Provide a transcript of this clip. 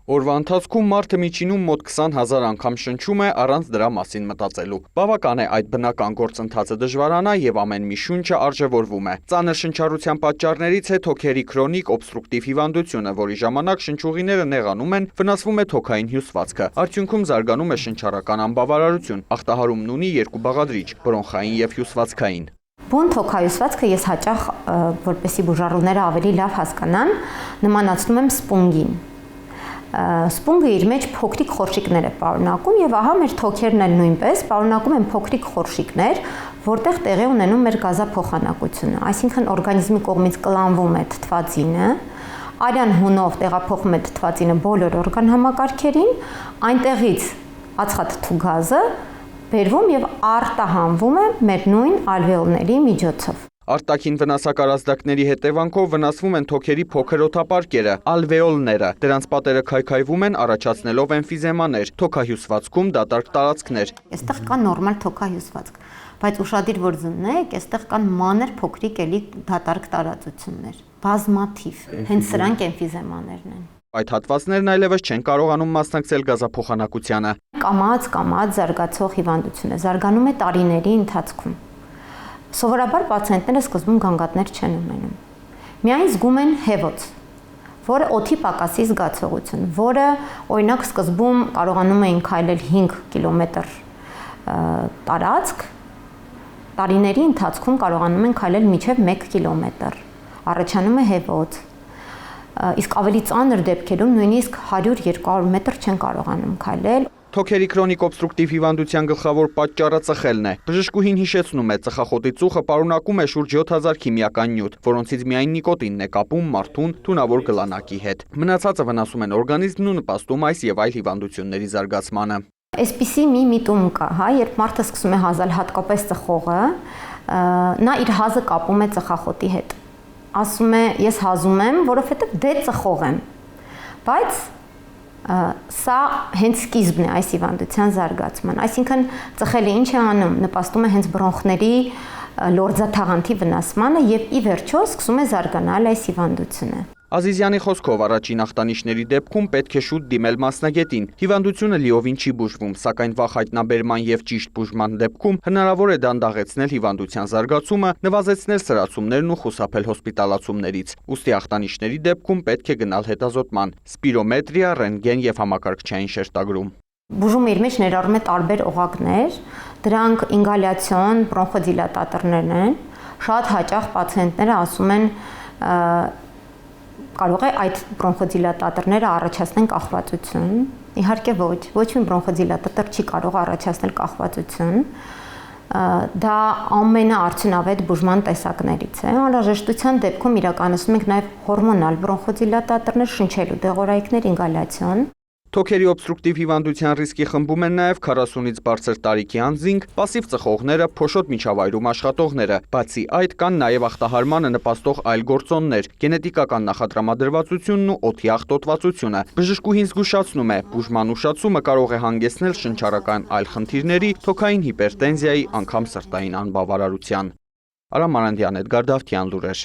Օրվա ընթացքում մարդը միջինում մոտ 20,000 անգամ շնչում է առանց դրա մասին մտածելու։ Բավական է այդ բնական գործընթացը դժվարանա եւ ամեն մի շունչը արժեվորվում է։ Ծանր շնչառության պատճառներից է թոքերի քրոնիկ օբստրուկտիվ հիվանդությունը, որի ժամանակ շնչուղիները նեղանում են, վնասվում է թոքային հյուսվածքը։ Արդյունքում զարգանում է շնչառական անբավարարություն։ Ախտահարումն ունի երկու բաղադրիչ՝ բրոնխային եւ հյուսվածքային։ Բուն թոքահյուսվածքը ես հաճախ, որպեսզի բուժառուները ավելի լավ հասկանան, նմանացնում եմ սպունգին։ Սպունգը իր մեջ փոքրիկ խորշիկներ է պարունակում եւ ահա մեր թոքերն էլ նույնպես պարունակում են փոքրիկ խորշիկներ, որտեղ տեղի ունենում մեր գազափոխանակությունը, այսինքն օրգանիզմի կողմից կլանվում է թթվածինը, արյան հունով տեղափոխում է թթվածինը բոլոր օրգան համակարգերին, այնտեղից ածխաթթու գազը բերվում եւ արտահանվում է մեր նույն ալվեոլների միջոցով։ Արտաքին վնասակար ազդակների հետևանքով վնասվում են թոքերի փոքր օդապարկերը, ալվեոլները։ Դրանց պատերը քայքայվում են, առաջացնելով էմֆիզեմաներ, թոքահյուսվածքում դատարկ տարածքներ։ Այստեղ կա նորմալ թոքահյուսվածք, բայց ուշադիր որ զննեք, այստեղ կան մանր փոքրիկ էլի դատարկ տարածություններ, բազմաթիվ։ Հենց սրանք էմֆիզեմաներն են։ Այդ հատվածներն այլևս չեն կարողանում մասնակցել գազափոխանակությանը։ Կամաց զարգացող հիվանդություն է, զարգանում է տարիների ընթացքում։ Սովորաբար պացիենտները սկզբում գանգատներ չեն ունենում։ Միայն զգում են հեվոց, որը օդի պակասի զգացողություն, որը օրինակ սկզբում կարողանում էին քայլել 5 կիլոմետր տարածք, տարիների ընթացքում կարողանում են քայլել մինչև 1 կիլոմետր։ Առաջանում է հեվոց։ Իսկ ավելի ծանր դեպքերում նույնիսկ 100-200 մետր չեն կարողանում քայլել։ Թոքերի քրոնիկ օբստրուկտիվ հիվանդության գլխավոր պատճառը ծխելն է։ Բժշկուհին հիշեցնում է, ծխախոտի ծուխը պարունակում է շուրջ 7000 քիմիական նյութ, որոնցից միայն նիկոտինն է կապում մարդուն թունավոր գլանակի հետ։ Մնացածը վնասում են օրգանիզմն ու նպաստում այս եւ այլ հիվանդությունների զարգացմանը։ Այսպիսի մի միտում կա, երբ մարդը սկսում է հազալ հատկապես ծխողը, նա իր հազը կապում է ծխախոտի հետ։ Ասում է, ես հազում եմ, որովհետև դե ծխող եմ։ Բայց սա հենց սկիզբն է այս հիվանդության զարգացման։ Այսինքն ծխելը ինչ է անում, նպաստում է հենց բրոնխների լորձաթաղանթի վնասմանը եւ ի վերջո սկսում է զարգանալ այս հիվանդությունը։ Ազիզյանի խոսքով առաջին ախտանիշների դեպքում պետք է շուտ դիմել մասնագետին։ Հիվանդությունը լիովին չի բուժվում, սակայն վաղ հայտնաբերման եւ ճիշտ բուժման դեպքում հնարավոր է դանդաղեցնել հիվանդության զարգացումը, նվազեցնել սրացումներն ու խուսափել հոսպիտալացումներից։ Ուստի ախտանիշների դեպքում պետք է գնալ հետազոտման՝ սպիրոմետրիա, ռենտգեն եւ համակարգչային շերտագրում։ Բուժումը իր մեջ ներառում է տարբեր օղակներ, դրանք ինգալյացիոն բրոնխոդիլատատորներն են։ Շատ հաճախ պացիենտները ասում են կարող է այդ բրոնխոդիլատատորները առաջացնեն կախվածություն։ Իհարկե ոչ մի բրոնխոդիլատատոր չի կարող առաջացնել կախվածություն։ Դա ամենաարդյունավետ բուժման տեսակներից է։ Անհրաժեշտության դեպքում իրականացնում ենք նաև հորմոնալ բրոնխոդիլատատորներ, շնչելու դեղորայքներ, ինգալյացիոն։ Թոքերի օբստրուկտիվ հիվանդության ռիսկի խմբում են նաև 40-ից բարձր տարիքի անձինք, պասիվ ծխողները, փոշոտ միջավայրում աշխատողները։ Բացի այդ, կան նաև ախտահարմանը նպաստող այլ գործոններ՝ գենետիկական նախատրամադրվածությունն ու օդի աղտոտվածությունը։ Բժշկուհին զգուշացնում է, բուժման ուշացումը կարող է հանգեցնել շնչառական այլ խնդիրների, թոքային հիպերտենզիայի, անգամ սրտային անբավարարության։ Արամ Մարանդյան, Էդգար Դավթյան, լուրեր։